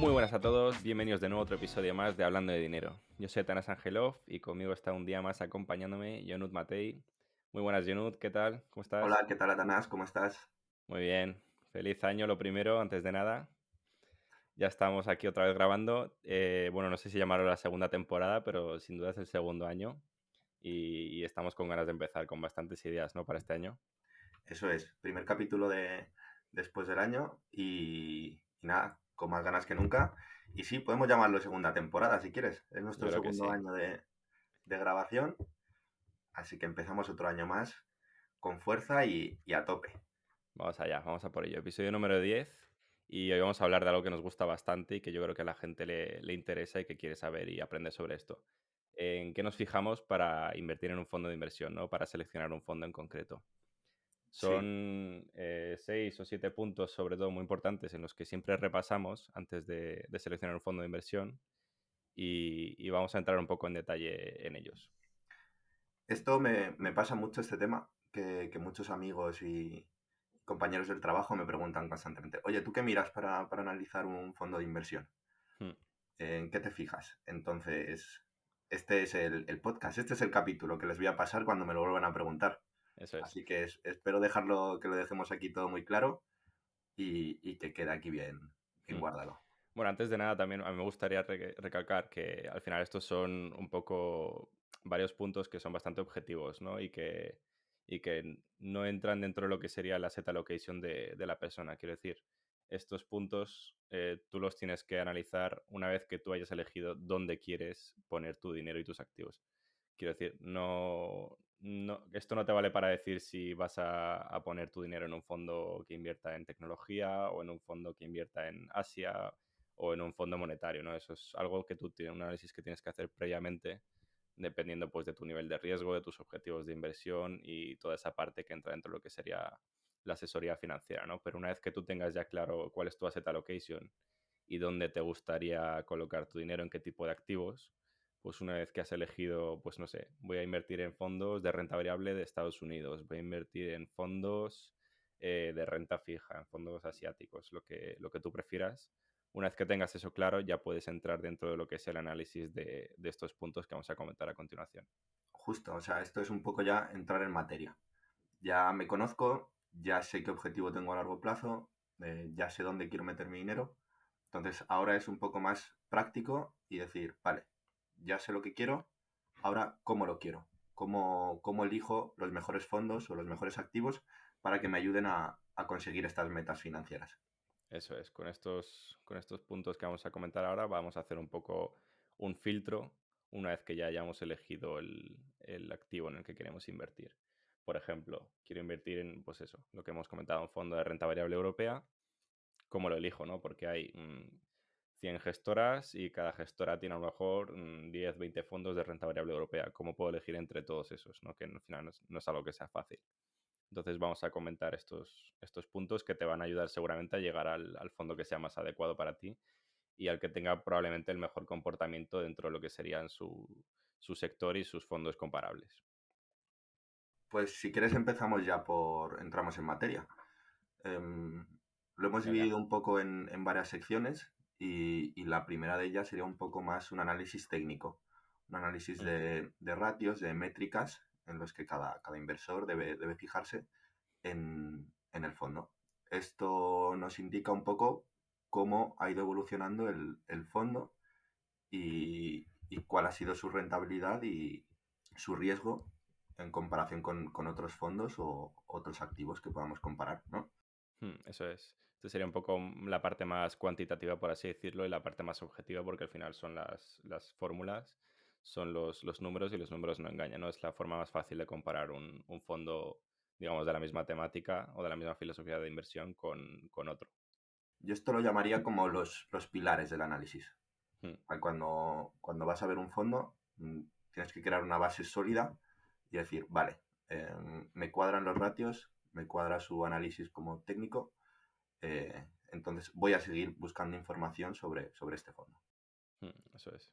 Muy buenas a todos, bienvenidos de nuevo a otro episodio más de Hablando de Dinero. Yo soy Tanas Angelov y conmigo está un día más acompañándome Jonut Matei. Muy buenas, Jonut, ¿qué tal? ¿Cómo estás? Hola, ¿qué tal, Atanás? ¿Cómo estás? Muy bien, feliz año lo primero, antes de nada. Ya estamos aquí otra vez grabando. Bueno, no sé si llamarlo la segunda temporada, pero sin duda es el segundo año y estamos con ganas de empezar con bastantes ideas, ¿no? Para este año. Eso es, primer capítulo de después del año y nada, con más ganas que nunca. Y sí, podemos llamarlo segunda temporada si quieres. Es Yo nuestro creo que segundo sí. año de grabación, así que empezamos otro año más con fuerza y a tope. Vamos allá, vamos a por ello. Episodio número 10 y hoy vamos a hablar de algo que nos gusta bastante y que yo creo que a la gente le interesa y que quiere saber y aprender sobre esto. ¿En qué nos fijamos para invertir en un fondo de inversión, ¿no? Para seleccionar un fondo en concreto? Sí, Son 6 o 7 puntos, sobre todo, muy importantes en los que siempre repasamos antes de seleccionar un fondo de inversión y vamos a entrar un poco en detalle en ellos. esto me pasa mucho este tema, que muchos amigos y compañeros del trabajo me preguntan constantemente, oye, ¿tú qué miras para analizar un fondo de inversión? Hmm, ¿En qué te fijas? Entonces, este es el podcast, este es el capítulo que les voy a pasar cuando me lo vuelvan a preguntar. eso es. Así que espero dejarlo, que lo dejemos aquí todo muy claro y que quede aquí bien Hmm. guardado. Bueno, antes de nada, también a mí me gustaría recalcar que al final estos son un poco varios puntos que son bastante objetivos, ¿no? Y que no entran dentro de lo que sería la asset allocation de la persona. Quiero decir, estos puntos tú los tienes que analizar una vez que tú hayas elegido dónde quieres poner tu dinero y tus activos. Quiero decir, esto no te vale para decir si vas a poner tu dinero en un fondo que invierta en tecnología o en un fondo que invierta en Asia o en un fondo monetario, ¿no? Eso es algo que tú tienes, un análisis que tienes que hacer previamente, dependiendo pues de tu nivel de riesgo, de tus objetivos de inversión y toda esa parte que entra dentro de lo que sería la asesoría financiera, ¿no? Pero una vez que tú tengas ya claro cuál es tu asset allocation y dónde te gustaría colocar tu dinero, en qué tipo de activos, pues una vez que has elegido, pues no sé, voy a invertir en fondos de renta variable de Estados Unidos, voy a invertir en fondos de renta fija, en fondos asiáticos, lo que tú prefieras. Una vez que tengas eso claro, ya puedes entrar dentro de lo que es el análisis de estos puntos que vamos a comentar a continuación. Justo, o sea, esto es un poco ya entrar en materia. Ya me conozco, ya sé qué objetivo tengo a largo plazo, ya sé dónde quiero meter mi dinero. Entonces, ahora es un poco más práctico y decir, vale, ya sé lo que quiero, ahora cómo lo quiero, cómo elijo los mejores fondos o los mejores activos para que me ayuden a conseguir estas metas financieras. Eso es, con estos puntos que vamos a comentar ahora, vamos a hacer un poco un filtro una vez que ya hayamos elegido el activo en el que queremos invertir. Por ejemplo, quiero invertir en, pues eso, lo que hemos comentado, un fondo de renta variable europea. ¿Cómo lo elijo, no? Porque hay 100 gestoras y cada gestora tiene a lo mejor 10, 20 fondos de renta variable europea. ¿Cómo puedo elegir entre todos esos, no? Que al final no es algo que sea fácil. Entonces vamos a comentar estos puntos que te van a ayudar seguramente a llegar al fondo que sea más adecuado para ti y al que tenga probablemente el mejor comportamiento dentro de lo que serían su sector y sus fondos comparables. Pues si quieres empezamos ya entramos en materia. Em, lo hemos Venga. dividido un poco en varias secciones y la primera de ellas sería un poco más un análisis técnico, un análisis Mm, de ratios, de métricas en los que cada inversor debe fijarse en el fondo. Esto nos indica un poco cómo ha ido evolucionando el fondo y cuál ha sido su rentabilidad y su riesgo en comparación con otros fondos o otros activos que podamos comparar, ¿no? Eso es. Esto sería un poco la parte más cuantitativa, por así decirlo, y la parte más objetiva, porque al final son las fórmulas, son los números y los números no engañan, ¿no? Es la forma más fácil de comparar un fondo, digamos, de la misma temática o de la misma filosofía de inversión con otro. Yo esto lo llamaría como los pilares del análisis. Mm, Cuando vas a ver un fondo, tienes que crear una base sólida y decir, vale, me cuadran los ratios, me cuadra su análisis como técnico, entonces voy a seguir buscando información sobre este fondo. Eso es.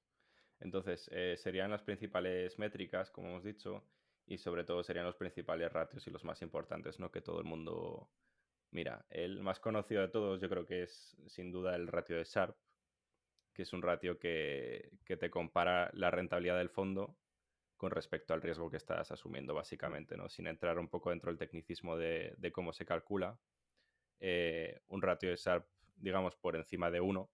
Entonces, serían las principales métricas, como hemos dicho, y sobre todo serían los principales ratios y los más importantes, ¿no? Que todo el mundo mira. El más conocido de todos yo creo que es sin duda el ratio de Sharpe, que es un ratio que te compara la rentabilidad del fondo con respecto al riesgo que estás asumiendo, básicamente, ¿no? Sin entrar un poco dentro del tecnicismo de cómo se calcula. Un ratio de Sharpe, digamos, por encima de 1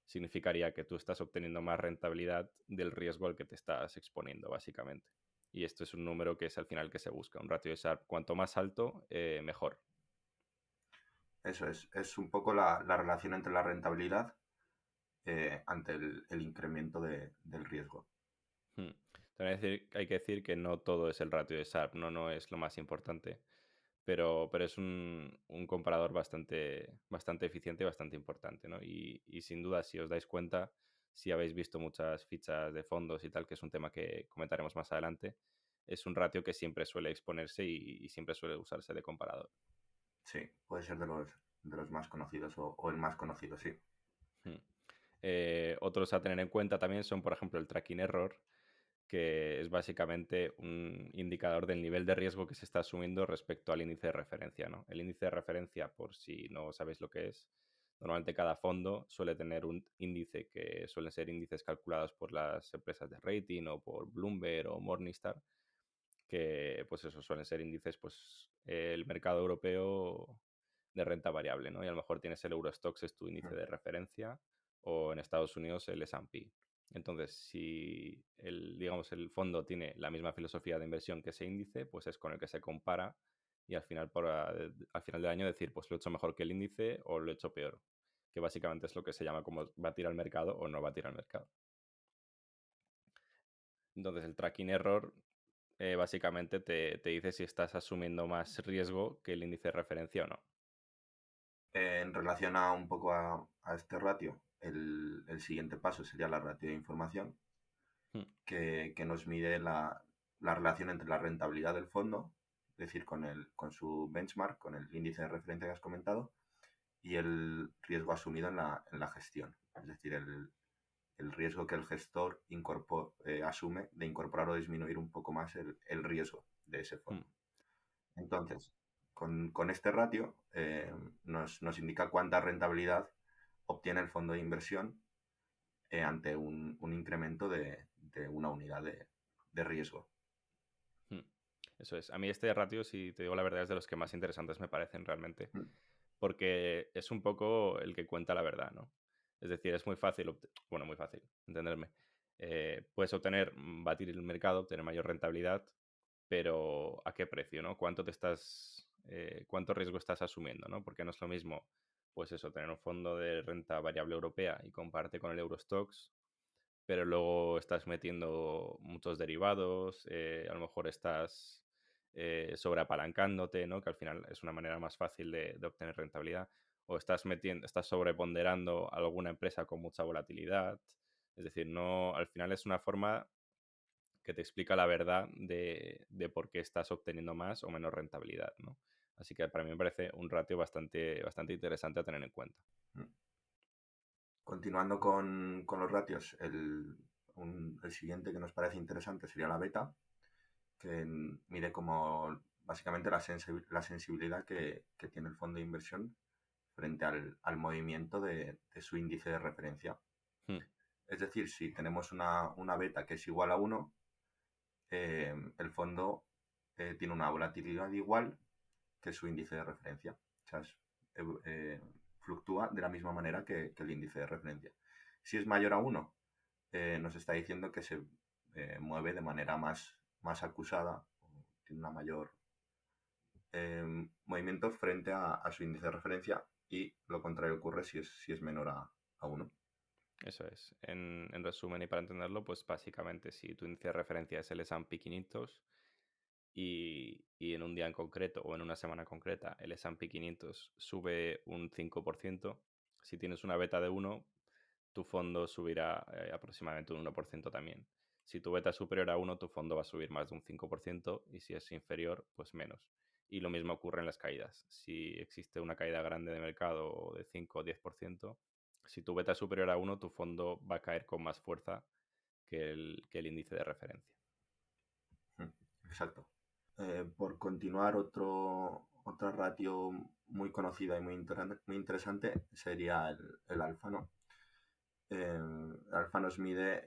significaría que tú estás obteniendo más rentabilidad del riesgo al que te estás exponiendo, básicamente. Y esto es un número que es al final que se busca. Un ratio de Sharpe, cuanto más alto, mejor. Eso es un poco la relación entre la rentabilidad ante el incremento del riesgo. Hmm. También hay que decir que no todo es el ratio de Sharpe, no es lo más importante, pero es un comparador bastante eficiente y bastante importante, ¿no? Y sin duda, si os dais cuenta, si habéis visto muchas fichas de fondos y tal, que es un tema que comentaremos más adelante, es un ratio que siempre suele exponerse y siempre suele usarse de comparador. Sí, puede ser de los más conocidos o el más conocido, sí. Hmm. Otros a tener en cuenta también son, por ejemplo, el tracking error, que es básicamente un indicador del nivel de riesgo que se está asumiendo respecto al índice de referencia, ¿no? El índice de referencia, por si no sabéis lo que es, normalmente cada fondo suele tener un índice que suelen ser índices calculados por las empresas de rating o por Bloomberg o Morningstar, que pues eso suelen ser índices, pues el mercado europeo de renta variable, ¿no? Y a lo mejor tienes el Eurostoxx, es tu índice Mm. de referencia, o en Estados Unidos el S&P. Entonces, si digamos, el fondo tiene la misma filosofía de inversión que ese índice, pues es con el que se compara y al final, al final del año decir, pues lo he hecho mejor que el índice o lo he hecho peor, que básicamente es lo que se llama como batir al mercado o no batir al mercado. Entonces, el tracking error básicamente te dice si estás asumiendo más riesgo que el índice de referencia o no. En relación a un poco a este ratio, el siguiente paso sería la ratio de información, Hmm. que nos mide la relación entre la rentabilidad del fondo, es decir, con su benchmark, con el índice de referencia que has comentado, y el riesgo asumido en la gestión, es decir, el riesgo que el gestor asume de incorporar o disminuir un poco más el riesgo de ese Hmm. fondo. Entonces, con este ratio nos indica cuánta rentabilidad obtiene el fondo de inversión ante un incremento de una unidad de riesgo. Hmm. Eso es. A mí este ratio, si te digo la verdad, es de los que más interesantes me parecen realmente, Mm. porque es un poco el que cuenta la verdad, ¿no? Es decir, es muy fácil, bueno, muy fácil, entenderme. Puedes obtener, batir el mercado, obtener mayor rentabilidad, pero ¿a qué precio, no? ¿Cuánto riesgo estás asumiendo, no? Porque no es lo mismo, pues eso, tener un fondo de renta variable europea y comparte con el Eurostoxx, pero luego estás metiendo muchos derivados, a lo mejor estás sobreapalancándote, ¿no? Que al final es una manera más fácil de obtener rentabilidad, o estás sobreponderando alguna empresa con mucha volatilidad. Es decir, no, al final es una forma que te explica la verdad de por qué estás obteniendo más o menos rentabilidad, ¿no? Así que para mí me parece un ratio bastante interesante a tener en cuenta. Mm. Continuando con los ratios, el siguiente que nos parece interesante sería la beta, que mide como básicamente la sensibilidad que tiene el fondo de inversión frente al movimiento de su índice de referencia. Hmm. Es decir, si tenemos una beta que es igual a 1, el fondo tiene una volatilidad igual que su índice de referencia. O sea, fluctúa de la misma manera que el índice de referencia. Si es mayor a 1, nos está diciendo que se mueve de manera más acusada, tiene una mayor movimiento frente a su índice de referencia, y lo contrario ocurre si es menor a 1. Eso es. En resumen y para entenderlo, pues básicamente si tu índice de referencia es el S&P 500 y en un día en concreto o en una semana concreta el S&P 500 sube un 5%, si tienes una beta de 1, tu fondo subirá aproximadamente un 1% también. Si tu beta es superior a 1, tu fondo va a subir más de un 5% y si es inferior, pues menos. Y lo mismo ocurre en las caídas. Si existe una caída grande de mercado de 5 o 10%, si tu beta es superior a 1, tu fondo va a caer con más fuerza que el índice de referencia. Exacto. Por continuar, otra ratio muy conocida y muy interesante sería el alfa, ¿no? alfa nos mide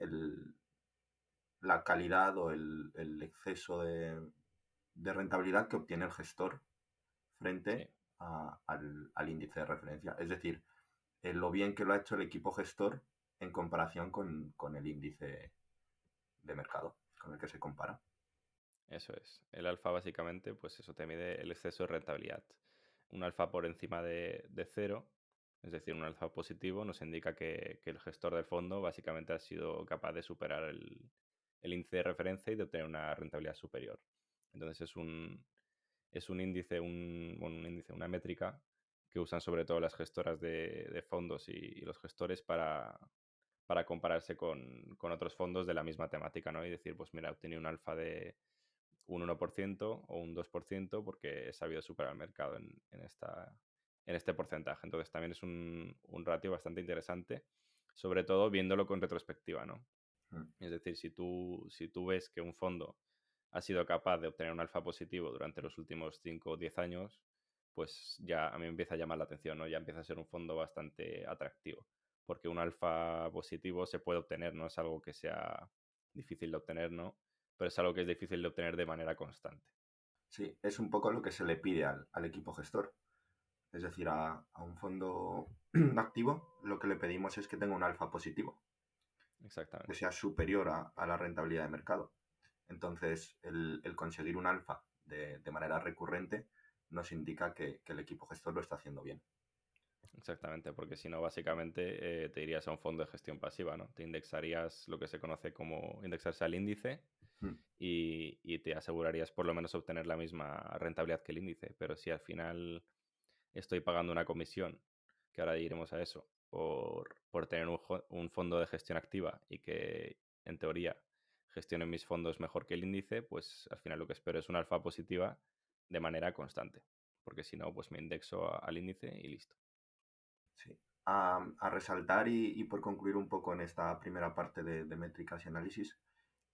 la calidad o el exceso de rentabilidad que obtiene el gestor Sí, frente al índice de referencia. Es decir, lo bien que lo ha hecho el equipo gestor en comparación con el índice de mercado con el que se compara. eso es. El alfa básicamente, pues eso te mide el exceso de rentabilidad. Un alfa por encima de cero, es decir, un alfa positivo, nos indica que el gestor del fondo básicamente ha sido capaz de superar el índice de referencia y de obtener una rentabilidad superior. Entonces es un índice, bueno, un índice, una métrica que usan sobre todo las gestoras de fondos y los gestores para compararse con otros fondos de la misma temática, ¿no? Y decir, pues mira, he obtenido un alfa de un 1% o un 2% porque he sabido superar el mercado en este porcentaje. Entonces también es un ratio bastante interesante, sobre todo viéndolo con retrospectiva, ¿no? Mm. Es decir, si tú ves que un fondo ha sido capaz de obtener un alfa positivo durante los últimos 5 o 10 años, pues ya a mí me empieza a llamar la atención, ¿no? Ya empieza a ser un fondo bastante atractivo, porque un alfa positivo se puede obtener, no es algo que sea difícil de obtener, ¿no? Pero es algo que es difícil de obtener de manera constante. Sí, es un poco lo que se le pide al equipo gestor. Es decir, a un fondo activo lo que le pedimos es que tenga un alfa positivo, que Exactamente. sea superior a la rentabilidad de mercado. Entonces, el conseguir un alfa de manera recurrente nos indica que el equipo gestor lo está haciendo bien. Exactamente, porque si no, básicamente te irías a un fondo de gestión pasiva, ¿no? Te indexarías lo que se conoce como indexarse al índice Mm. y te asegurarías por lo menos obtener la misma rentabilidad que el índice. Pero si al final estoy pagando una comisión, que ahora iremos a eso, por tener un fondo de gestión activa y que en teoría gestionen mis fondos mejor que el índice, pues al final lo que espero es una alfa positiva de manera constante. Porque si no, pues me indexo al índice y listo. Sí. A resaltar y por concluir un poco en esta primera parte de métricas y análisis,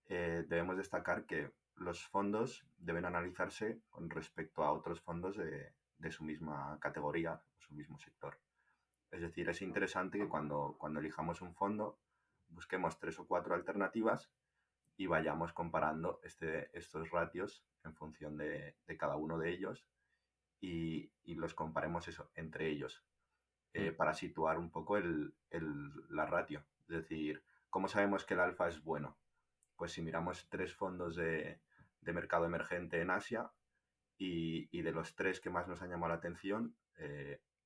debemos destacar que los fondos deben analizarse con respecto a otros fondos de su misma categoría o su mismo sector. Es decir, es interesante que cuando elijamos un fondo busquemos 3 o 4 alternativas y vayamos comparando estos ratios en función de cada uno de ellos y los comparemos eso, entre ellos Mm, para situar un poco la ratio. Es decir, ¿cómo sabemos que el alfa es bueno? Pues si miramos 3 fondos de mercado emergente en Asia y de los 3 que más nos han llamado la atención,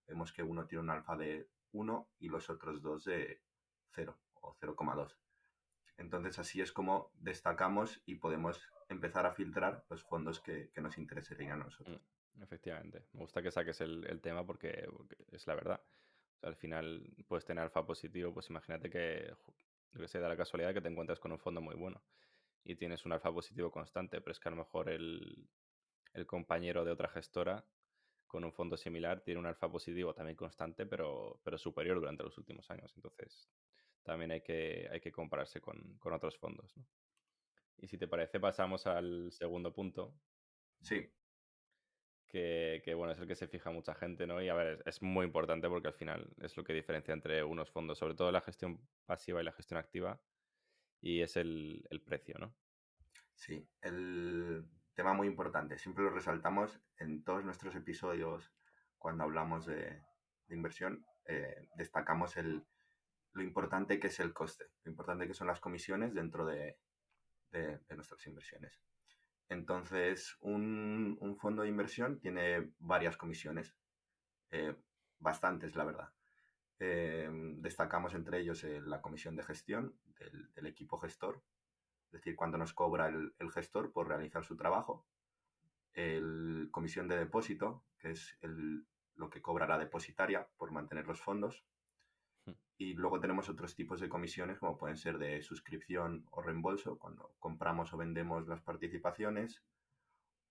vemos que uno tiene un alfa de 1 y los otros 2 de 0 o 0,2. Entonces así es como destacamos y podemos empezar a filtrar los fondos que nos interesarían a nosotros. efectivamente. Me gusta que saques el tema porque es la verdad. O sea, al final puedes tener alfa positivo, pues imagínate que, yo que sé, da la casualidad que te encuentras con un fondo muy bueno y tienes un alfa positivo constante, pero es que a lo mejor el compañero de otra gestora con un fondo similar tiene un alfa positivo también constante, pero superior durante los últimos años. Entonces, también hay que compararse con otros fondos, ¿no? Y si te parece, pasamos al segundo punto, Sí, que, bueno, es el que se fija mucha gente, ¿no? Y a ver, es muy importante porque al final es lo que diferencia entre unos fondos, sobre todo la gestión pasiva y la gestión activa, y es el precio, ¿no? sí, el tema muy importante. Siempre lo resaltamos en todos nuestros episodios cuando hablamos de inversión. Destacamos lo importante que es el coste, lo importante que son las comisiones dentro de nuestras inversiones. Entonces, un fondo de inversión tiene varias comisiones, eh, bastantes, la verdad. Destacamos entre ellos la comisión de gestión del equipo gestor, es decir, cuando nos cobra el gestor por realizar su trabajo, el comisión de depósito, que es lo que cobra la depositaria por mantener los fondos, Hmm. y luego tenemos otros tipos de comisiones, como pueden ser de suscripción o reembolso, cuando compramos o vendemos las participaciones,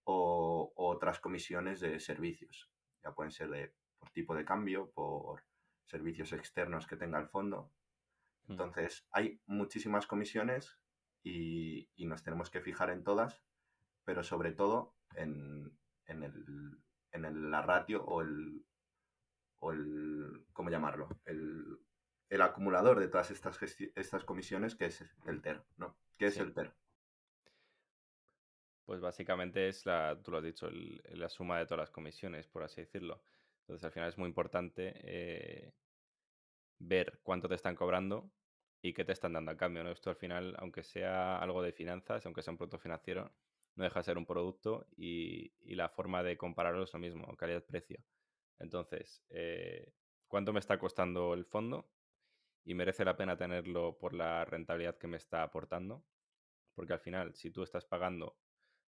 o otras comisiones de servicios. Ya pueden ser por tipo de cambio, por servicios externos que tenga el fondo. Hmm. Entonces, hay muchísimas comisiones y nos tenemos que fijar en todas, pero sobre todo en, el, la ratio ¿cómo llamarlo? el acumulador de todas estas comisiones, que es el TER, ¿no? ¿Qué es Sí. el TER? Pues básicamente es tú lo has dicho, la suma de todas las comisiones, por así decirlo. Entonces al final es muy importante ver cuánto te están cobrando y qué te están dando a cambio, ¿no? Esto al final, aunque sea algo de finanzas, aunque sea un producto financiero, no deja de ser un producto y la forma de compararlo es lo mismo, calidad-precio. Entonces, ¿cuánto me está costando el fondo? Y merece la pena tenerlo por la rentabilidad que me está aportando. Porque al final, si tú estás pagando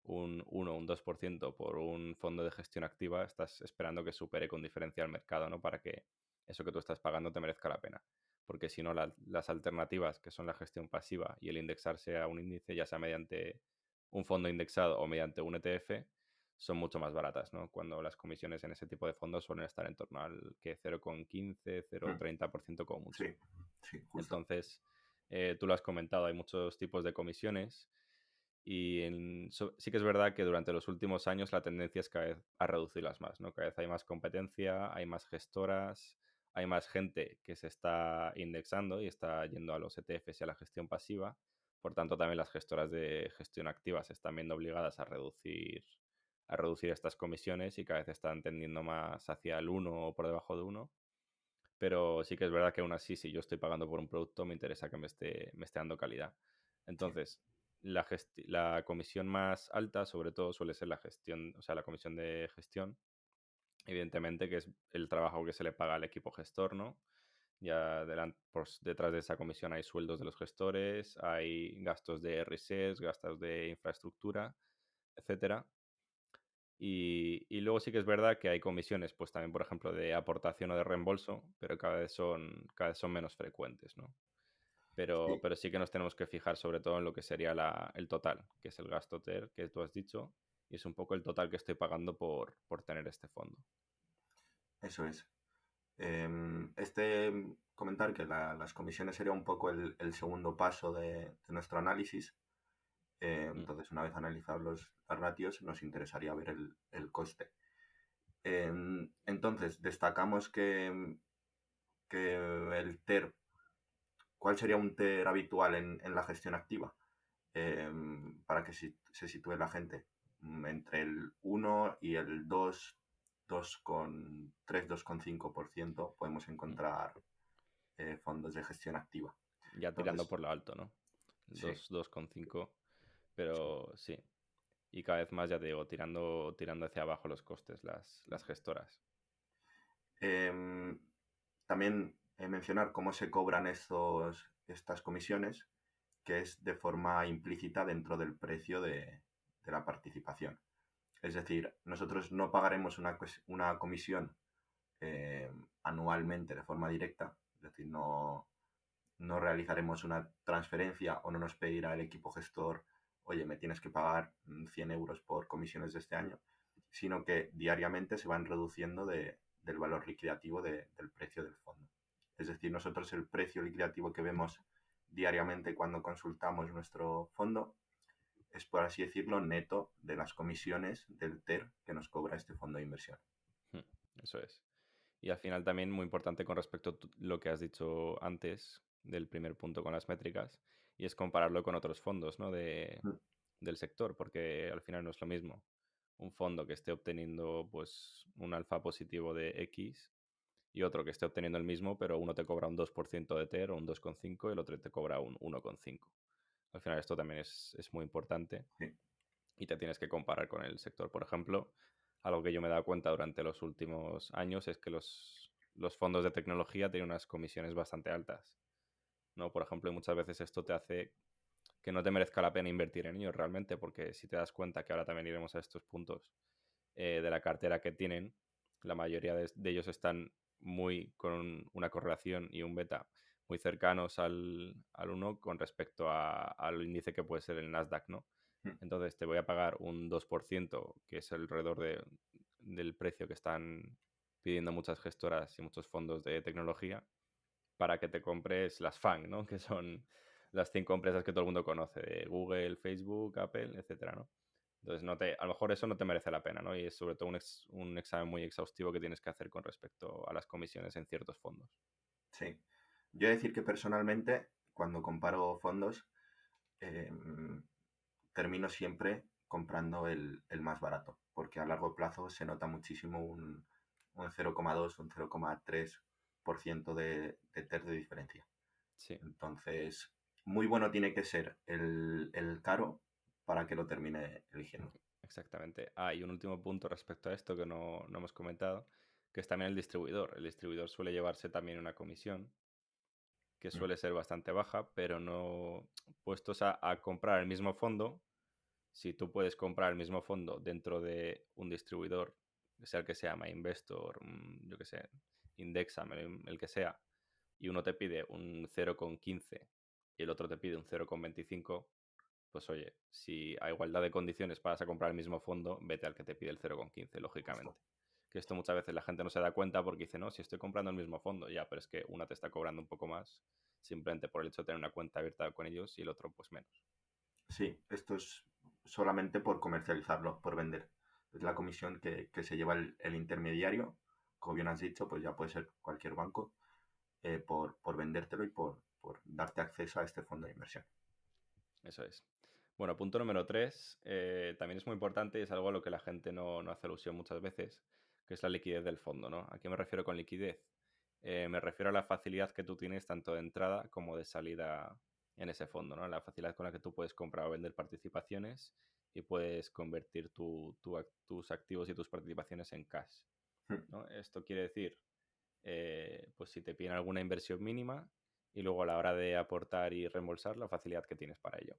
un 1 o un 2% por un fondo de gestión activa, estás esperando que supere con diferencia al mercado, ¿no? Para que eso que tú estás pagando te merezca la pena. Porque si no, las alternativas, que son la gestión pasiva y el indexarse a un índice, ya sea mediante un fondo indexado o mediante un ETF, son mucho más baratas, ¿no? Cuando las comisiones en ese tipo de fondos suelen estar en torno al que 0,15, Mm, 0,30% como sí, mucho. sí, justo. Entonces, tú lo has comentado, hay muchos tipos de comisiones y sí que es verdad que durante los últimos años la tendencia es cada vez a reducirlas más, ¿no? Cada vez hay más competencia, hay más gestoras, hay más gente que se está indexando y está yendo a los ETFs y a la gestión pasiva. Por tanto, también las gestoras de gestión activa se están viendo obligadas a reducir estas comisiones y cada vez están tendiendo más hacia el uno o por debajo de uno. Pero sí que es verdad que aún así, si yo estoy pagando por un producto, me interesa que me esté dando calidad. Sí, Entonces, la comisión más alta, sobre todo, suele ser la gestión, o sea, la comisión de gestión, evidentemente, que es el trabajo que se le paga al equipo gestor, ¿no? Ya pues, detrás de esa comisión hay sueldos de los gestores, hay gastos de RSEs, gastos de infraestructura, etcétera. Y luego sí que es verdad que hay comisiones, pues también, por ejemplo, de aportación o de reembolso, pero cada vez son menos frecuentes, ¿no? Pero, sí, pero sí que nos tenemos que fijar sobre todo en lo que sería el total, que es el gasto TER que tú has dicho, y es un poco el total que estoy pagando por tener este fondo. eso es. Comentar que las comisiones sería un poco el segundo paso de nuestro análisis. Mm, Entonces, una vez analizados los ratios, nos interesaría ver el coste. Entonces, destacamos que el TER, ¿cuál sería un TER habitual en la gestión activa? Para que se sitúe la gente entre el 1 y el 2,3-2,5% podemos mm. encontrar fondos de gestión activa. Ya tirando Entonces, por lo alto, ¿no? El sí, 2,5, sí. pero sí. Y cada vez más, ya te digo, tirando hacia abajo los costes, las gestoras. Em, También mencionar cómo se cobran estas comisiones, que es de forma implícita dentro del precio de la participación. Es decir, nosotros no pagaremos una comisión anualmente de forma directa, es decir, no realizaremos una transferencia o no nos pedirá el equipo gestor, oye, me tienes que pagar 100 euros por comisiones de este año, sino que diariamente se van reduciendo del valor liquidativo del precio del fondo. Es decir, nosotros el precio liquidativo que vemos diariamente cuando consultamos nuestro fondo es, por así decirlo, neto de las comisiones del TER que nos cobra este fondo de inversión. Mm, Eso es. Y al final también muy importante con respecto a lo que has dicho antes del primer punto con las métricas, y es compararlo con otros fondos, ¿no? Mm, Del sector, porque al final no es lo mismo un fondo que esté obteniendo pues un alfa positivo de X y otro que esté obteniendo el mismo, pero uno te cobra un 2% de TER o un 2,5 y el otro te cobra un 1,5. Al final esto también es muy importante sí, y te tienes que comparar con el sector. Por ejemplo, algo que yo me he dado cuenta durante los últimos años es que los fondos de tecnología tienen unas comisiones bastante altas, ¿no? Por ejemplo, y muchas veces esto te hace que no te merezca la pena invertir en ellos realmente, porque si te das cuenta que ahora también iremos a estos puntos de la cartera que tienen, la mayoría de ellos están con una correlación y un beta muy cercanos al uno con respecto al índice que puede ser el Nasdaq, ¿no? mm, Entonces te voy a pagar un 2% que es alrededor del precio que están pidiendo muchas gestoras y muchos fondos de tecnología, para que te compres las FANG, ¿no? Que son las 5 empresas que todo el mundo conoce, de Google, Facebook, Apple, etcétera, ¿no? Entonces, a lo mejor eso no te merece la pena, ¿no? Y es sobre todo un examen muy exhaustivo que tienes que hacer con respecto a las comisiones en ciertos fondos. sí. Yo he de decir que personalmente, cuando comparo fondos, em, termino siempre comprando el más barato, porque a largo plazo se nota muchísimo un 0,2, un 0,3% de TER de diferencia. Sí, Entonces, muy bueno tiene que ser el caro para que lo termine eligiendo. exactamente. Ah, y un último punto respecto a esto que no hemos comentado, que es también el distribuidor. El distribuidor suele llevarse también una comisión que Mm, suele ser bastante baja, pero no puestos a comprar el mismo fondo. Si tú puedes comprar el mismo fondo dentro de un distribuidor, sea el que sea, MyInvestor, yo que sé, Indexam, el que sea, y uno te pide un 0,15 y el otro te pide un 0,25, pues oye, si a igualdad de condiciones vas a comprar el mismo fondo, vete al que te pide el 0,15, justo. lógicamente. Que esto muchas veces la gente no se da cuenta porque dice, no, si estoy comprando el mismo fondo, ya, pero es que una te está cobrando un poco más simplemente por el hecho de tener una cuenta abierta con ellos y el otro pues menos. Sí, esto es solamente por comercializarlo, por vender. Es la comisión que se lleva el intermediario, como bien has dicho, pues ya puede ser cualquier banco, por vendértelo y por darte acceso a este fondo de inversión. Eso es. Bueno, punto número 3, también es muy importante y es algo a lo que la gente no hace alusión muchas veces, que es la liquidez del fondo, ¿no? ¿A qué me refiero con liquidez? Me refiero a la facilidad que tú tienes tanto de entrada como de salida en ese fondo, ¿no? La facilidad con la que tú puedes comprar o vender participaciones y puedes convertir tus activos y tus participaciones en cash, ¿no? Esto quiere decir, pues si te piden alguna inversión mínima y luego a la hora de aportar y reembolsar, la facilidad que tienes para ello.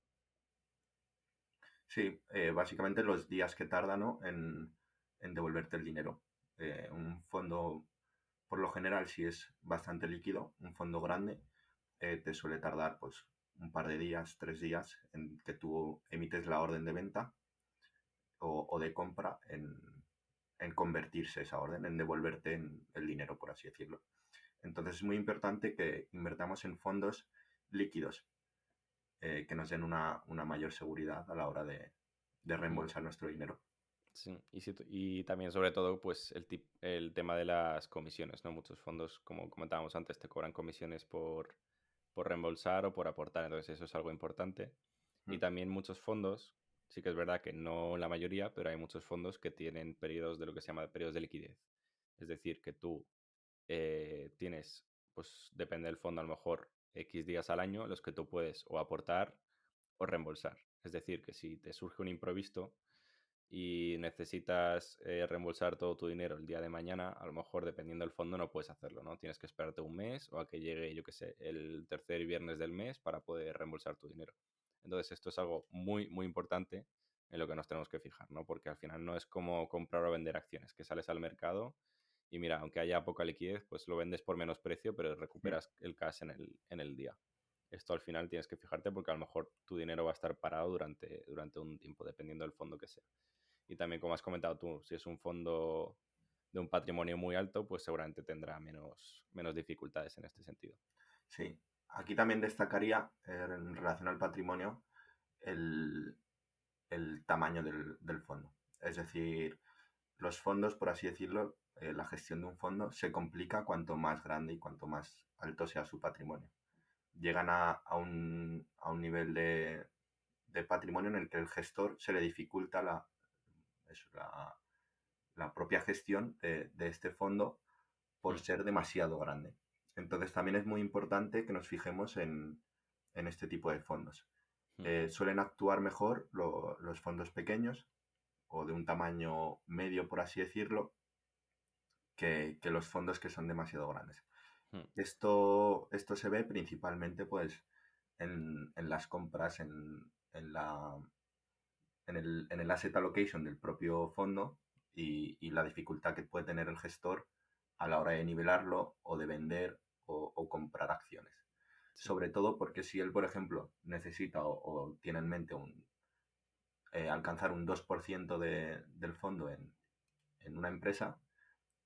Sí, básicamente los días que tarda, ¿no? en devolverte el dinero. Un fondo, por lo general, si es bastante líquido, un fondo grande, te suele tardar pues un par de días, 3 días, en que tú emites la orden de venta o de compra en convertirse esa orden, en devolverte el dinero, por así decirlo. Entonces es muy importante que invertamos en fondos líquidos, que nos den una mayor seguridad a la hora de Mm. reembolsar nuestro dinero. Sí, y también sobre todo pues el tema de las comisiones, ¿no? Muchos fondos, como comentábamos antes, te cobran comisiones por reembolsar o por aportar, entonces eso es algo importante. Y Mm, también muchos fondos, sí que es verdad que no la mayoría, pero hay muchos fondos que tienen periodos de lo que se llama periodos de liquidez. Es decir, que tú tienes, pues depende del fondo, a lo mejor X días al año, los que tú puedes o aportar o reembolsar. Es decir, que si te surge un imprevisto, y necesitas reembolsar todo tu dinero el día de mañana, a lo mejor dependiendo del fondo no puedes hacerlo, ¿no? Tienes que esperarte un mes o a que llegue, yo qué sé, el tercer viernes del mes para poder reembolsar tu dinero. Entonces esto es algo muy, muy importante en lo que nos tenemos que fijar, ¿no? Porque al final no es como comprar o vender acciones, que sales al mercado y mira, aunque haya poca liquidez, pues lo vendes por menos precio, pero mm, recuperas el cash en el día. Esto al final tienes que fijarte porque a lo mejor tu dinero va a estar parado durante un tiempo, dependiendo del fondo que sea. Y también, como has comentado tú, si es un fondo de un patrimonio muy alto, pues seguramente tendrá menos dificultades en este sentido. sí, aquí también destacaría, en relación al patrimonio, el, el tamaño del fondo. Es decir, los fondos, por así decirlo, la gestión de un fondo se complica cuanto más grande y cuanto más alto sea su patrimonio. Llegan a un nivel de patrimonio en el que el gestor se le dificulta la propia gestión de este fondo por Mm, ser demasiado grande. Entonces también es muy importante que nos fijemos en este tipo de fondos. mm, Suelen actuar mejor los fondos pequeños o de un tamaño medio, por así decirlo, que los fondos que son demasiado grandes. mm, Esto se ve principalmente pues, en las compras, en el asset allocation del propio fondo y la dificultad que puede tener el gestor a la hora de nivelarlo o de vender o comprar acciones. sí, Sobre todo porque si él, por ejemplo, necesita o tiene en mente alcanzar un 2% del fondo en una empresa,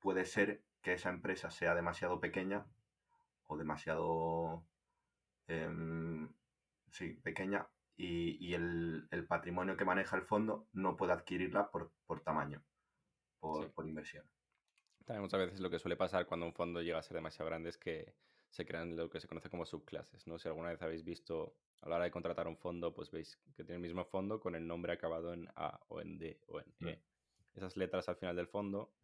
puede ser que esa empresa sea demasiado pequeña o demasiado, em, sí, pequeña y el patrimonio que maneja el fondo no puede adquirirla por tamaño, sí. por inversión. También muchas veces lo que suele pasar cuando un fondo llega a ser demasiado grande es que se crean lo que se conoce como subclases, ¿no? Si alguna vez habéis visto, a la hora de contratar un fondo, pues veis que tiene el mismo fondo con el nombre acabado en A o en D o en Mm, E. Esas letras al final del fondo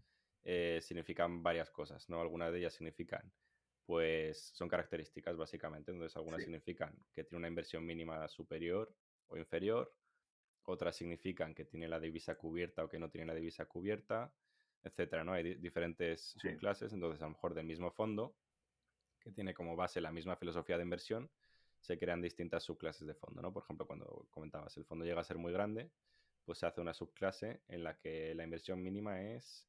significan varias cosas, ¿no? Algunas de ellas significan, pues son características básicamente, entonces algunas sí, significan que tiene una inversión mínima superior o inferior, otras significan que tiene la divisa cubierta o que no tiene la divisa cubierta, etcétera, ¿no? Hay diferentes sí, subclases, entonces a lo mejor del mismo fondo, que tiene como base la misma filosofía de inversión, se crean distintas subclases de fondo, ¿no? Por ejemplo, cuando comentabas, el fondo llega a ser muy grande, pues se hace una subclase en la que la inversión mínima es,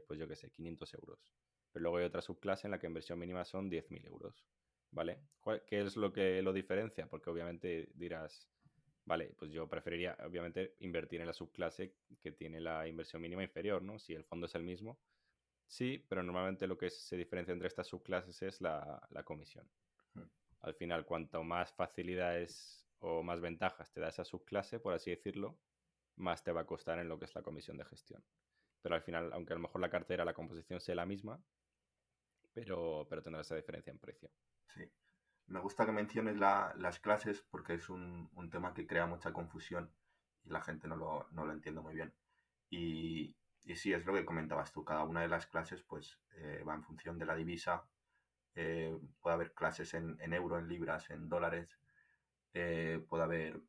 pues yo qué sé, 500 euros. Pero luego hay otra subclase en la que la inversión mínima son 10.000 euros, ¿vale? ¿Qué es lo que lo diferencia? Porque obviamente dirás, vale, pues yo preferiría, obviamente, invertir en la subclase que tiene la inversión mínima inferior, ¿no? Si el fondo es el mismo, sí, pero normalmente lo que se diferencia entre estas subclases es la comisión. mm, Al final, cuanto más facilidades o más ventajas te da esa subclase, por así decirlo, más te va a costar en lo que es la comisión de gestión. Pero al final, aunque a lo mejor la cartera, la composición sea la misma, pero tendrá esa diferencia en precio. sí. Me gusta que menciones las clases porque es un tema que crea mucha confusión y la gente no lo entiende muy bien. Y sí, es lo que comentabas tú, cada una de las clases pues va en función de la divisa, puede haber clases en euro, en libras, en dólares, puede haber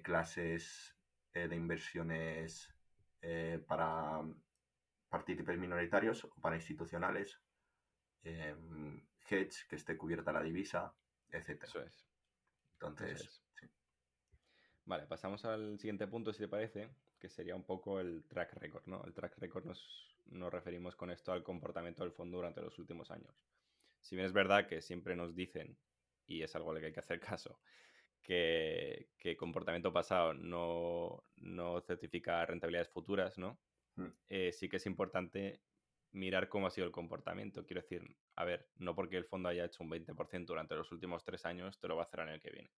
clases de inversiones para partícipes minoritarios o para institucionales, hedge, que esté cubierta la divisa, etcétera. Eso es, eso Entonces, es. sí. Vale, pasamos al siguiente punto, si te parece, que sería un poco el track record, ¿no? El track record nos referimos con esto al comportamiento del fondo durante los últimos años. Si bien es verdad que siempre nos dicen, y es algo al que hay que hacer caso, que comportamiento pasado no certifica rentabilidades futuras, ¿no? Mm, Sí que es importante mirar cómo ha sido el comportamiento. Quiero decir, a ver, no porque el fondo haya hecho un 20% durante los últimos 3 años, te lo va a hacer en el que viene.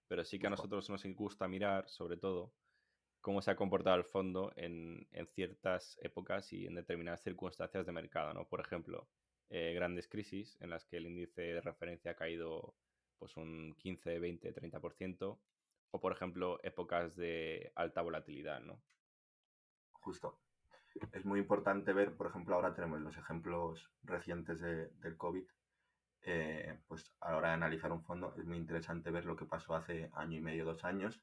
Pero sí que a justo, nosotros nos gusta mirar, sobre todo, cómo se ha comportado el fondo en ciertas épocas y en determinadas circunstancias de mercado, ¿no? Por ejemplo, grandes crisis en las que el índice de referencia ha caído pues un 15, 20, 30%, o por ejemplo, épocas de alta volatilidad, ¿no? justo. Es muy importante ver, por ejemplo, ahora tenemos los ejemplos recientes del COVID. Pues a la hora de analizar un fondo es muy interesante ver lo que pasó hace año y medio, 2 años,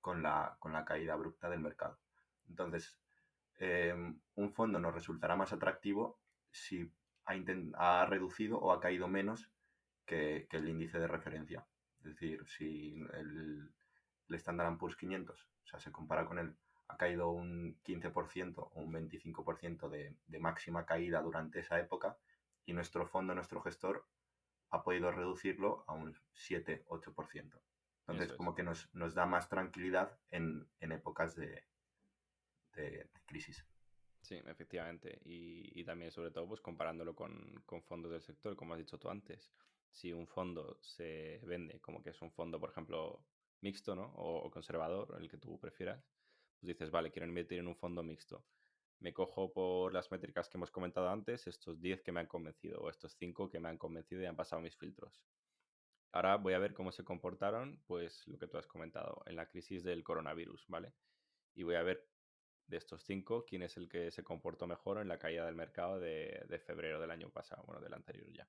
con la caída abrupta del mercado. Entonces, un fondo nos resultará más atractivo si ha reducido o ha caído menos que el índice de referencia. Es decir, si el Standard Poor's 500, o sea, se compara con él, ha caído un 15% o un 25% de máxima caída durante esa época y nuestro fondo, nuestro gestor, ha podido reducirlo a un 7-8%. Entonces, Eso es. como que nos da más tranquilidad en épocas de crisis. Sí, efectivamente. Y también, sobre todo, pues comparándolo con fondos del sector, como has dicho tú antes. Si un fondo se vende como que es un fondo, por ejemplo, mixto, ¿no? O conservador, el que tú prefieras, pues dices, vale, quiero invertir en un fondo mixto. Me cojo por las métricas que hemos comentado antes, estos 10 que me han convencido, o estos 5 que me han convencido y han pasado mis filtros. Ahora voy a ver cómo se comportaron, pues lo que tú has comentado, en la crisis del coronavirus, ¿vale? Y voy a ver de estos 5 quién es el que se comportó mejor en la caída del mercado de febrero del año pasado, bueno, del anterior ya.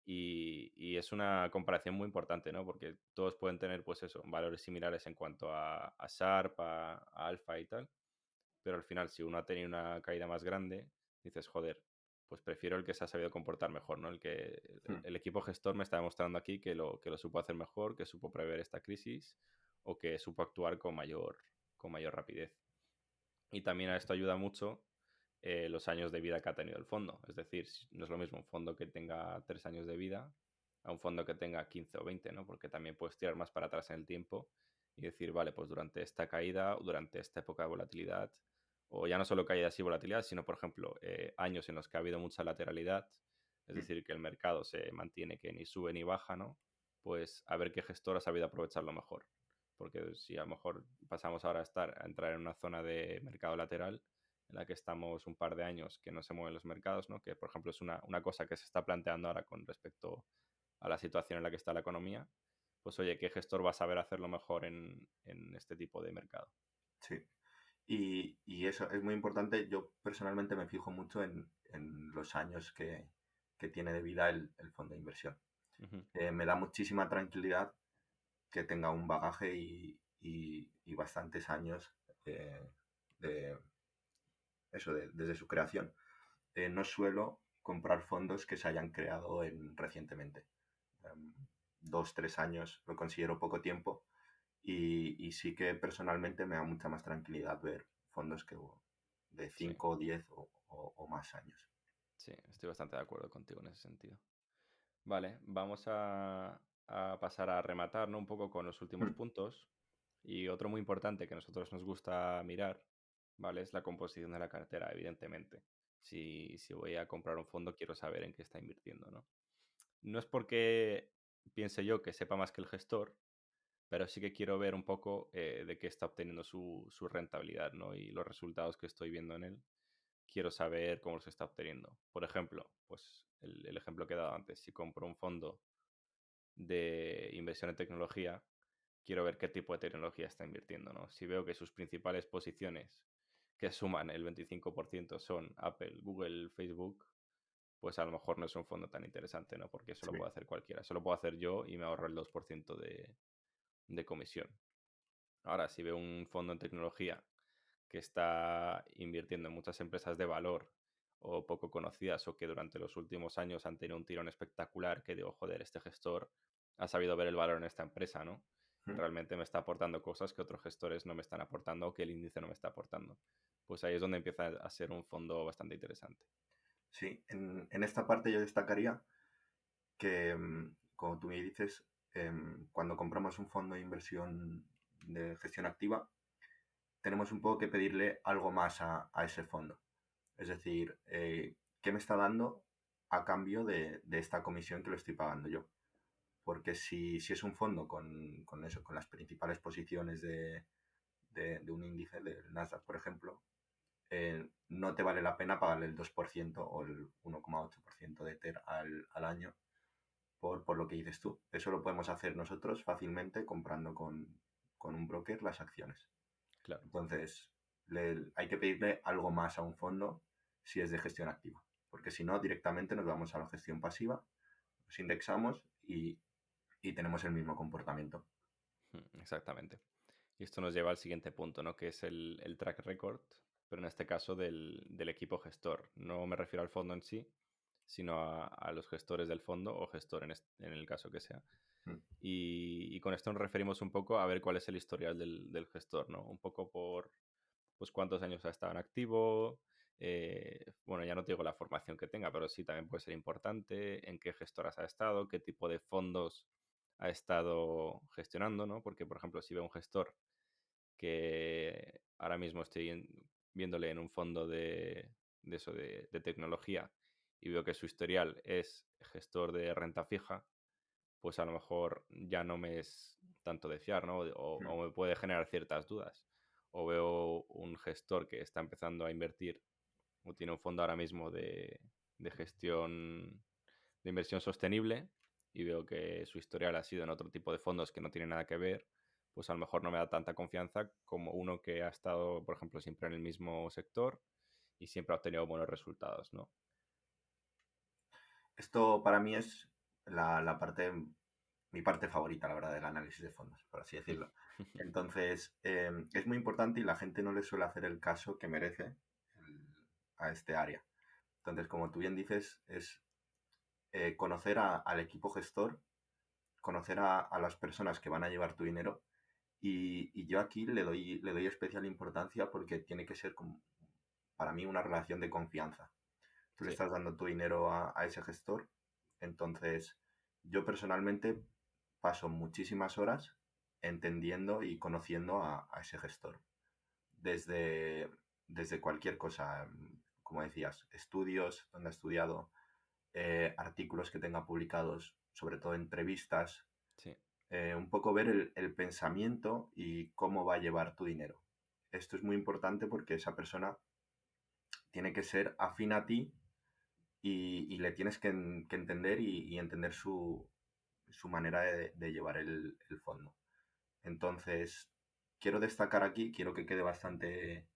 Y es una comparación muy importante, ¿no? Porque todos pueden tener, pues eso, valores similares en cuanto a Sharp, a Alpha y tal, pero al final, si uno ha tenido una caída más grande, dices, joder, pues prefiero el que se ha sabido comportar mejor, ¿no? Hmm, El equipo gestor me está demostrando aquí que lo supo hacer mejor, que supo prever esta crisis o que supo actuar con mayor rapidez. Y también a esto ayuda mucho los años de vida que ha tenido el fondo. Es decir, no es lo mismo un fondo que tenga 3 años de vida a un fondo que tenga 15 o 20, ¿no? Porque también puedes tirar más para atrás en el tiempo y decir, vale, pues durante esta caída o durante esta época de volatilidad, o ya no solo caídas y volatilidad, sino, por ejemplo, años en los que ha habido mucha lateralidad, es hmm, decir, que el mercado se mantiene que ni sube ni baja, ¿no? Pues a ver qué gestor ha sabido aprovecharlo mejor. Porque si a lo mejor pasamos ahora a entrar en una zona de mercado lateral, en la que estamos un par de años que no se mueven los mercados, ¿no? Que, por ejemplo, es una cosa que se está planteando ahora con respecto a la situación en la que está la economía, pues oye, ¿qué gestor va a saber hacerlo mejor en este tipo de mercado? Sí. Y eso es muy importante. Yo personalmente me fijo mucho en los años que tiene de vida el fondo de inversión. Ujú. Me da muchísima tranquilidad que tenga un bagaje y bastantes años de eso, desde su creación. No suelo comprar fondos que se hayan creado recientemente. Em, 2, 3 años lo considero poco tiempo y sí que personalmente me da mucha más tranquilidad ver fondos que de Sí, 5, 10 o más años. sí, estoy bastante de acuerdo contigo en ese sentido. Vale, vamos a pasar a rematar, ¿no? Un poco con los últimos Mm. puntos. Y otro muy importante que a nosotros nos gusta mirar, ¿vale? Es la composición de la cartera, evidentemente. Si voy a comprar un fondo, quiero saber en qué está invirtiendo, ¿no? No es porque piense yo que sepa más que el gestor, pero sí que quiero ver un poco de qué está obteniendo su rentabilidad, ¿no? Y los resultados que estoy viendo en él, quiero saber cómo los está obteniendo. Por ejemplo, pues el ejemplo que he dado antes, si compro un fondo de inversión en tecnología, quiero ver qué tipo de tecnología está invirtiendo, ¿no? Si veo que sus principales posiciones, que suman el 25%, son Apple, Google, Facebook, pues a lo mejor no es un fondo tan interesante, ¿no? Porque eso lo Sí. puede hacer cualquiera. Eso lo puedo hacer yo y me ahorro el 2% de comisión. Ahora, si veo un fondo en tecnología que está invirtiendo en muchas empresas de valor o poco conocidas o que durante los últimos años han tenido un tirón espectacular, que digo, joder, este gestor ha sabido ver el valor en esta empresa, ¿no? Mm. Realmente me está aportando cosas que otros gestores no me están aportando o que el índice no me está aportando. Pues ahí es donde empieza a ser un fondo bastante interesante. Sí, en esta parte yo destacaría que, como tú me dices, cuando compramos un fondo de inversión de gestión activa, tenemos un poco que pedirle algo más a ese fondo. Es decir, ¿qué me está dando a cambio de esta comisión que lo estoy pagando yo? Porque si es un fondo con eso, con las principales posiciones de un índice, del Nasdaq, por ejemplo, no te vale la pena pagarle el 2% o el 1,8% de TER al año por lo que dices tú. Eso lo podemos hacer nosotros fácilmente comprando con un broker las acciones. Claro. Entonces, hay que pedirle algo más a un fondo si es de gestión activa, porque si no, directamente nos vamos a la gestión pasiva, nos indexamos y tenemos el mismo comportamiento. Exactamente. Y esto nos lleva al siguiente punto, ¿no? Que es el track record, pero en este caso del equipo gestor. No me refiero al fondo en sí, sino a los gestores del fondo o gestor en el caso que sea. Mm. Y con esto nos referimos un poco a ver cuál es el historial del gestor, ¿no? Un poco por pues cuántos años ha estado en activo, bueno, ya no te digo la formación que tenga, pero sí también puede ser importante, en qué gestoras ha estado, qué tipo de fondos ha estado gestionando, ¿no? Porque, por ejemplo, si veo un gestor que ahora mismo estoy viéndole en un fondo de eso, de tecnología, y veo que su historial es gestor de renta fija, pues a lo mejor ya no me es tanto de fiar, ¿no? Mm. O me puede generar ciertas dudas. O veo un gestor que está empezando a invertir o tiene un fondo ahora mismo de gestión de inversión sostenible y veo que su historial ha sido en otro tipo de fondos que no tienen nada que ver, pues a lo mejor no me da tanta confianza como uno que ha estado, por ejemplo, siempre en el mismo sector y siempre ha obtenido buenos resultados, ¿no? Esto para mí es la parte, mi parte favorita, la verdad, del análisis de fondos, por así decirlo. Entonces, es muy importante y la gente no le suele hacer el caso que merece a este área. Entonces, como tú bien dices, es conocer al equipo gestor, conocer a las personas que van a llevar tu dinero y yo aquí le doy especial importancia porque tiene que ser como, para mí una relación de confianza. Tú le Sí, estás dando tu dinero a ese gestor, entonces yo personalmente paso muchísimas horas entendiendo y conociendo a ese gestor. Desde, desde cualquier cosa, como decías, estudios, donde ha estudiado, artículos que tenga publicados, sobre todo entrevistas, sí, un poco ver el pensamiento y cómo va a llevar tu dinero. Esto es muy importante porque esa persona tiene que ser afín a ti y le tienes que entender y entender su manera de llevar el fondo. Entonces, quiero destacar aquí, quiero que quede bastante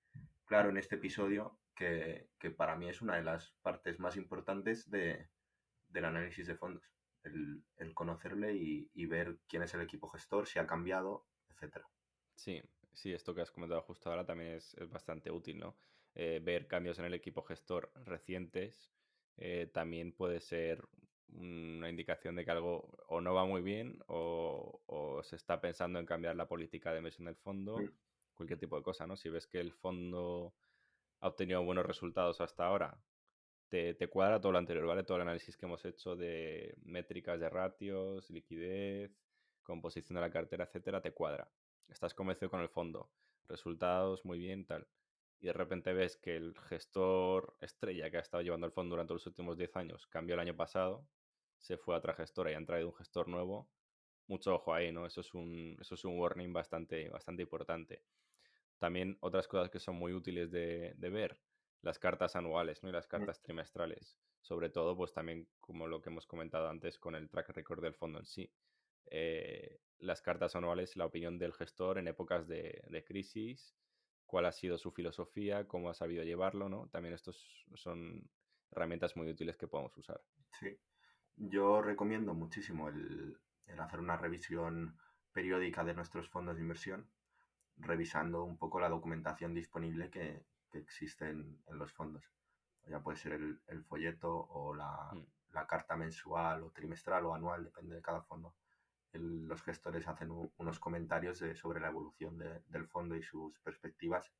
claro en este episodio que para mí es una de las partes más importantes del análisis de fondos, el conocerle y ver quién es el equipo gestor, si ha cambiado, etcétera. Sí, sí, esto que has comentado justo ahora también es bastante útil, ¿no? Ver cambios en el equipo gestor recientes también puede ser una indicación de que algo o no va muy bien o se está pensando en cambiar la política de inversión del fondo, Mm, cualquier tipo de cosa, ¿no? Si ves que el fondo ha obtenido buenos resultados hasta ahora, te cuadra todo lo anterior, ¿vale? Todo el análisis que hemos hecho de métricas de ratios, liquidez, composición de la cartera, etcétera, te cuadra. Estás convencido con el fondo, resultados muy bien, tal. Y de repente ves que el gestor estrella que ha estado llevando el fondo durante los últimos 10 años cambió el año pasado, se fue a otra gestora y han traído un gestor nuevo. Mucho ojo ahí, ¿no? Eso es un warning bastante importante. También otras cosas que son muy útiles de ver, las cartas anuales, ¿no? Y las mm, cartas trimestrales. Sobre todo, pues también como lo que hemos comentado antes con el track record del fondo en sí. Las cartas anuales, la opinión del gestor en épocas de crisis, cuál ha sido su filosofía, cómo ha sabido llevarlo, ¿no? También estos son herramientas muy útiles que podemos usar. sí, yo recomiendo muchísimo el hacer una revisión periódica de nuestros fondos de inversión, revisando un poco la documentación disponible que existe en los fondos. Ya puede ser el folleto o Mm, la carta mensual o trimestral o anual, depende de cada fondo. Los gestores hacen unos comentarios sobre la evolución del fondo y sus perspectivas.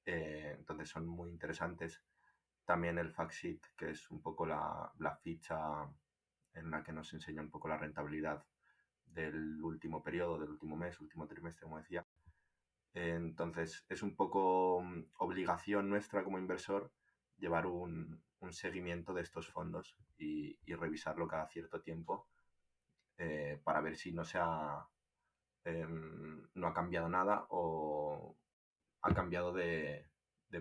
Entonces son muy interesantes. También el fact sheet, que es un poco la ficha en la que nos enseña un poco la rentabilidad del último periodo, del último mes, último trimestre, como decía. Entonces es un poco obligación nuestra como inversor llevar un seguimiento de estos fondos y revisarlo cada cierto tiempo para ver si no ha cambiado nada o ha cambiado de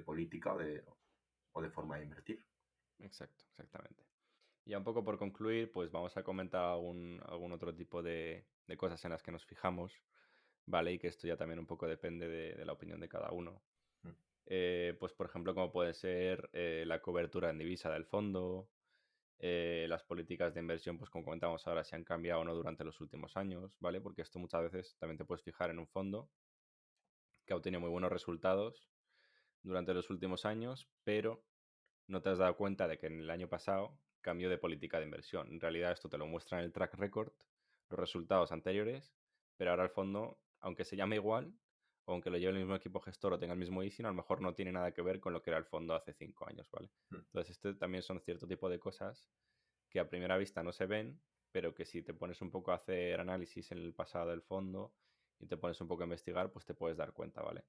política o de forma de invertir. exacto, exactamente. Y ya un poco por concluir, pues vamos a comentar algún otro tipo de cosas en las que nos fijamos, ¿vale? Y que esto ya también un poco depende de la opinión de cada uno. Mm, Pues por ejemplo, como puede ser la cobertura en divisa del fondo, las políticas de inversión, pues como comentamos ahora, si han cambiado o no durante los últimos años, ¿vale? Porque esto muchas veces también te puedes fijar en un fondo que ha obtenido muy buenos resultados durante los últimos años, pero no te has dado cuenta de que en el año pasado cambió de política de inversión. En realidad esto te lo muestra en el track record, los resultados anteriores, pero ahora el fondo, aunque se llame igual, o aunque lo lleve el mismo equipo gestor o tenga el mismo ISIN, a lo mejor no tiene nada que ver con lo que era el fondo hace 5 años, ¿vale? mm. Entonces, este también son cierto tipo de cosas que a primera vista no se ven, pero que si te pones un poco a hacer análisis en el pasado del fondo y te pones un poco a investigar, pues te puedes dar cuenta, ¿vale?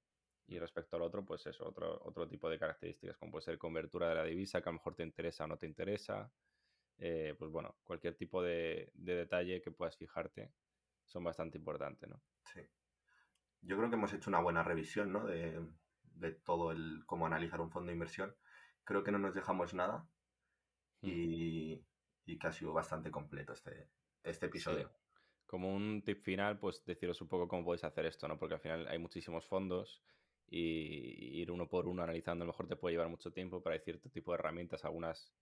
Y respecto al otro, pues eso, otro tipo de características, como puede ser cobertura de la divisa, que a lo mejor te interesa o no te interesa. Pues bueno, cualquier tipo de detalle que puedas fijarte son bastante importantes, ¿no? Sí. Yo creo que hemos hecho una buena revisión, ¿no? De todo el cómo analizar un fondo de inversión. Creo que no nos dejamos nada Mm, y, y que ha sido bastante completo este sí. episodio. Como un tip final, pues deciros un poco cómo podéis hacer esto, ¿no? Porque al final hay muchísimos fondos y ir uno por uno analizando a lo mejor te puede llevar mucho tiempo, pero hay cierto tipo de herramientas, algunas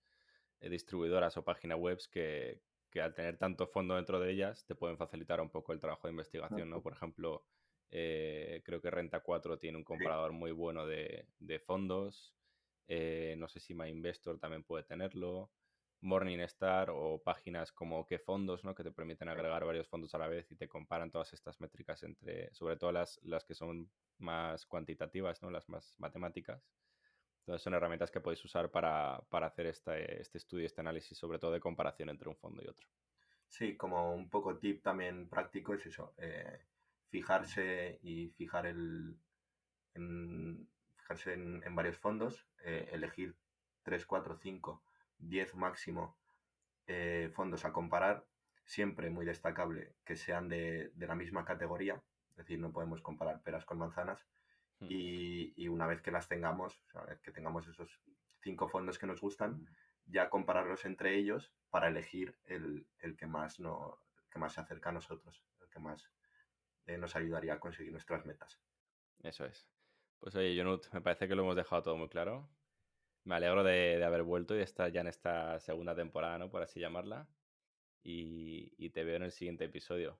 distribuidoras o páginas web que al tener tanto fondo dentro de ellas te pueden facilitar un poco el trabajo de investigación, ¿no? Por ejemplo, creo que Renta 4 tiene un Sí, comparador muy bueno de fondos. No sé si MyInvestor también puede tenerlo. Morningstar o páginas como qué fondos, ¿no? Que te permiten sí, agregar varios fondos a la vez y te comparan todas estas métricas entre, sobre todo las que son más cuantitativas, ¿no? Las más matemáticas. Entonces son herramientas que podéis usar para hacer este estudio, este análisis, sobre todo de comparación entre un fondo y otro. sí, como un poco tip también práctico es eso, fijarse y fijarse en varios fondos, elegir 3 4 5 10 máximo fondos a comparar, siempre muy destacable que sean de la misma categoría, es decir, no podemos comparar peras con manzanas, Mm. y una vez que las tengamos, o sea, una vez que tengamos esos 5 fondos que nos gustan, ya compararlos entre ellos para elegir el que más el que más se acerca a nosotros, el que más nos ayudaría a conseguir nuestras metas. Eso es. Pues oye, Jonut, me parece que lo hemos dejado todo muy claro. Me alegro de haber vuelto y de estar ya en esta segunda temporada, ¿no? Por así llamarla. Y te veo en el siguiente episodio.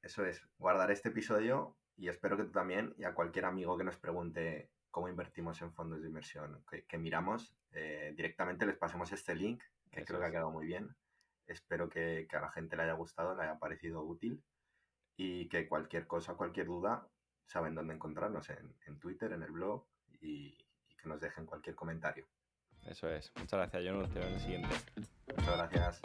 Eso es, guardar este episodio y espero que tú también y a cualquier amigo que nos pregunte cómo invertimos en fondos de inversión que miramos, directamente les pasemos este link, que Eso creo que ha es. quedado muy bien. Espero que a la gente le haya gustado, le haya parecido útil y que cualquier cosa, cualquier duda, saben dónde encontrarnos en Twitter, en el blog y que nos dejen cualquier comentario. Eso es. Muchas gracias, Jonut. Te veo en el siguiente. Muchas gracias.